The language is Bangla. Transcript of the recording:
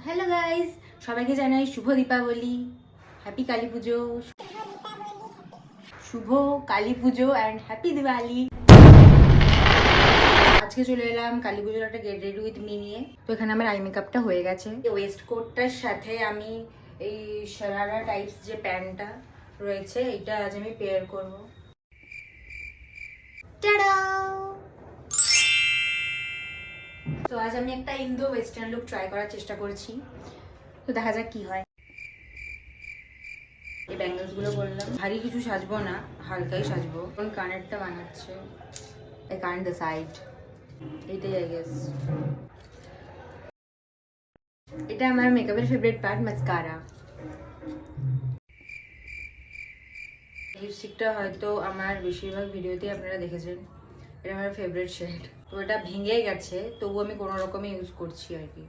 হ্যালো গাইজ, সবাইকে জানাই শুভ Deepavali, happy Kali Puja, Shubho Kali Puja and happy Diwali. আজকে চলে এলাম কালী পুজোর একটা গেট রেডি উইথ মি নিয়ে। তো এখানে আমার আই মেকআপটা হয়ে গেছে। ওয়েস্ট কোটটার সাথে আমি এই শারারা টাইপস যে প্যান্টটা রয়েছে এইটা আজ আমি পেয়ার করবো। তো আজ আমি একটা ইন্দো ওয়েস্টার্ন লুক ট্রাই করার চেষ্টা করছি, তো দেখা যাক কি হয়। এই ব্যাঙ্গলস গুলো বললাম ভারী কিছু সাজবো না, হালকাই সাজবো। কোন কানেরটা বানাচ্ছে, এই কানের দ্য সাইড, এইটাই আই গেস। এটা আমার মেকআপের ফেভারিট পার্ট, মাস্কারা। লিপস্টিকটা হয়তো আমার বেশিরভাগ ভিডিওতেই আপনারা দেখেছেন, এটা আমার ফেভারিট শেড। তো এটা ভেঙে গেছে, তবু আমি কোনো রকমে ইউজ করছি আর কি।